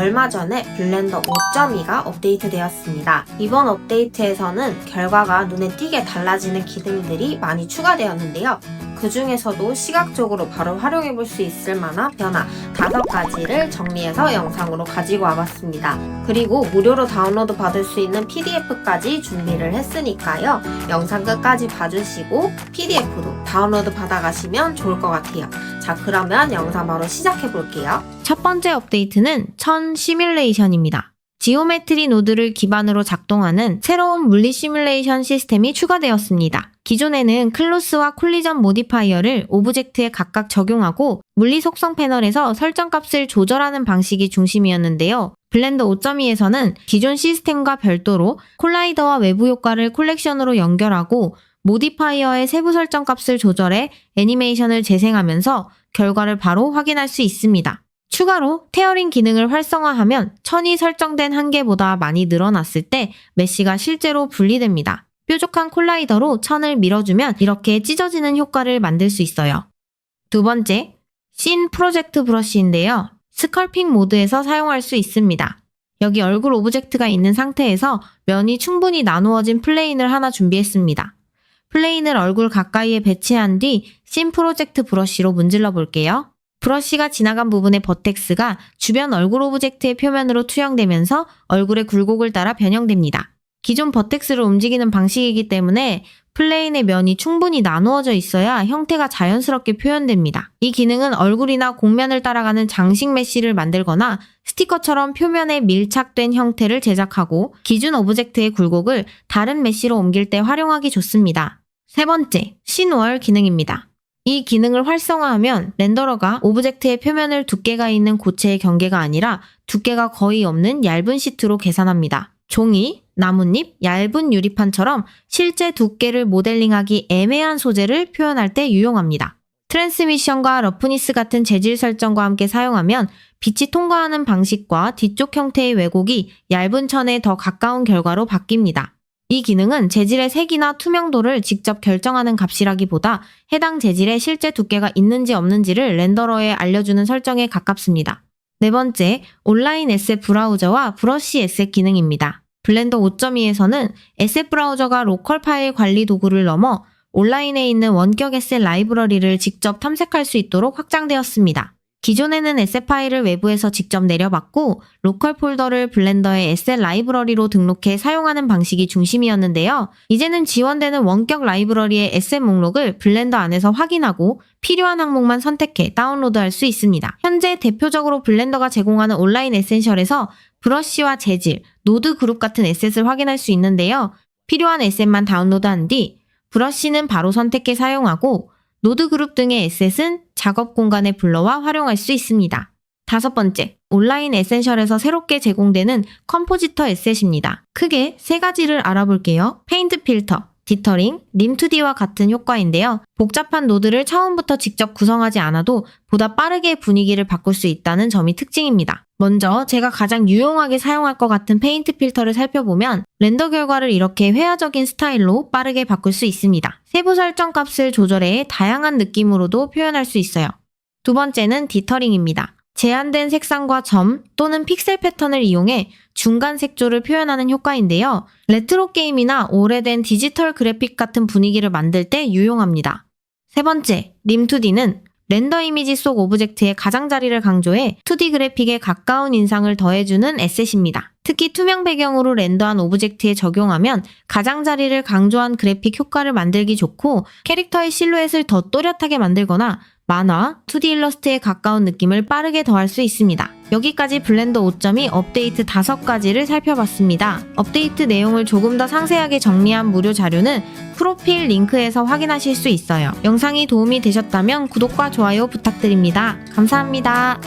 얼마 전에 블렌더 5.2가 업데이트되었습니다. 이번 업데이트에서는 결과가 눈에 띄게 달라지는 기능들이 많이 추가되었는데요. 그 중에서도 시각적으로 바로 활용해볼 수 있을 만한 변화 5가지를 정리해서 영상으로 가지고 와봤습니다. 그리고 무료로 다운로드 받을 수 있는 PDF까지 준비를 했으니까요. 영상 끝까지 봐주시고 PDF도 다운로드 받아가시면 좋을 것 같아요. 자, 그러면 영상 바로 시작해볼게요. 첫 번째 업데이트는 천 시뮬레이션입니다. 지오메트리 노드를 기반으로 작동하는 새로운 물리 시뮬레이션 시스템이 추가되었습니다. 기존에는 클로스와 콜리전 모디파이어를 오브젝트에 각각 적용하고 물리 속성 패널에서 설정값을 조절하는 방식이 중심이었는데요. 블렌더 5.2에서는 기존 시스템과 별도로 콜라이더와 외부 효과를 콜렉션으로 연결하고 모디파이어의 세부 설정값을 조절해 애니메이션을 재생하면서 결과를 바로 확인할 수 있습니다. 추가로 테어링 기능을 활성화하면 천이 설정된 한계보다 많이 늘어났을 때 메쉬가 실제로 분리됩니다. 뾰족한 콜라이더로 천을 밀어주면 이렇게 찢어지는 효과를 만들 수 있어요. 두 번째, 씬 프로젝트 브러쉬인데요. 스컬핑 모드에서 사용할 수 있습니다. 여기 얼굴 오브젝트가 있는 상태에서 면이 충분히 나누어진 플레인을 하나 준비했습니다. 플레인을 얼굴 가까이에 배치한 뒤 씬 프로젝트 브러쉬로 문질러 볼게요. 브러쉬가 지나간 부분의 버텍스가 주변 얼굴 오브젝트의 표면으로 투영되면서 얼굴의 굴곡을 따라 변형됩니다. 기존 버텍스를 움직이는 방식이기 때문에 플레인의 면이 충분히 나누어져 있어야 형태가 자연스럽게 표현됩니다. 이 기능은 얼굴이나 곡면을 따라가는 장식 메쉬를 만들거나 스티커처럼 표면에 밀착된 형태를 제작하고 기존 오브젝트의 굴곡을 다른 메쉬로 옮길 때 활용하기 좋습니다. 세 번째, 씬월 기능입니다. 이 기능을 활성화하면 렌더러가 오브젝트의 표면을 두께가 있는 고체의 경계가 아니라 두께가 거의 없는 얇은 시트로 계산합니다. 종이, 나뭇잎, 얇은 유리판처럼 실제 두께를 모델링하기 애매한 소재를 표현할 때 유용합니다. 트랜스미션과 러프니스 같은 재질 설정과 함께 사용하면 빛이 통과하는 방식과 뒤쪽 형태의 왜곡이 얇은 천에 더 가까운 결과로 바뀝니다. 이 기능은 재질의 색이나 투명도를 직접 결정하는 값이라기보다 해당 재질의 실제 두께가 있는지 없는지를 렌더러에 알려주는 설정에 가깝습니다. 네 번째, 온라인 에셋 브라우저와 브러쉬 에셋 기능입니다. 블렌더 5.2에서는 에셋 브라우저가 로컬 파일 관리 도구를 넘어 온라인에 있는 원격 에셋 라이브러리를 직접 탐색할 수 있도록 확장되었습니다. 기존에는 에셋 파일을 외부에서 직접 내려받고 로컬 폴더를 블렌더의 에셋 라이브러리로 등록해 사용하는 방식이 중심이었는데요. 이제는 지원되는 원격 라이브러리의 에셋 목록을 블렌더 안에서 확인하고 필요한 항목만 선택해 다운로드할 수 있습니다. 현재 대표적으로 블렌더가 제공하는 온라인 에센셜에서 브러쉬와 재질, 노드 그룹 같은 에셋을 확인할 수 있는데요. 필요한 에셋만 다운로드한 뒤 브러쉬는 바로 선택해 사용하고 노드 그룹 등의 에셋은 작업 공간에 불러와 활용할 수 있습니다. 다섯 번째, 온라인 에센셜에서 새롭게 제공되는 컴포지터 에셋입니다. 크게 세 가지를 알아볼게요. 페인트 필터, 디터링, 림2D와 같은 효과인데요. 복잡한 노드를 처음부터 직접 구성하지 않아도 보다 빠르게 분위기를 바꿀 수 있다는 점이 특징입니다. 먼저 제가 가장 유용하게 사용할 것 같은 페인트 필터를 살펴보면 렌더 결과를 이렇게 회화적인 스타일로 빠르게 바꿀 수 있습니다. 세부 설정 값을 조절해 다양한 느낌으로도 표현할 수 있어요. 두 번째는 디터링입니다. 제한된 색상과 점 또는 픽셀 패턴을 이용해 중간 색조를 표현하는 효과인데요. 레트로 게임이나 오래된 디지털 그래픽 같은 분위기를 만들 때 유용합니다. 세 번째, 림2D는 렌더 이미지 속 오브젝트의 가장자리를 강조해 2D 그래픽에 가까운 인상을 더해주는 에셋입니다. 특히 투명 배경으로 렌더한 오브젝트에 적용하면 가장자리를 강조한 그래픽 효과를 만들기 좋고 캐릭터의 실루엣을 더 또렷하게 만들거나 만화, 2D 일러스트에 가까운 느낌을 빠르게 더할 수 있습니다. 여기까지 블렌더 5.2 업데이트 5가지를 살펴봤습니다. 업데이트 내용을 조금 더 상세하게 정리한 무료 자료는 프로필 링크에서 확인하실 수 있어요. 영상이 도움이 되셨다면 구독과 좋아요 부탁드립니다. 감사합니다.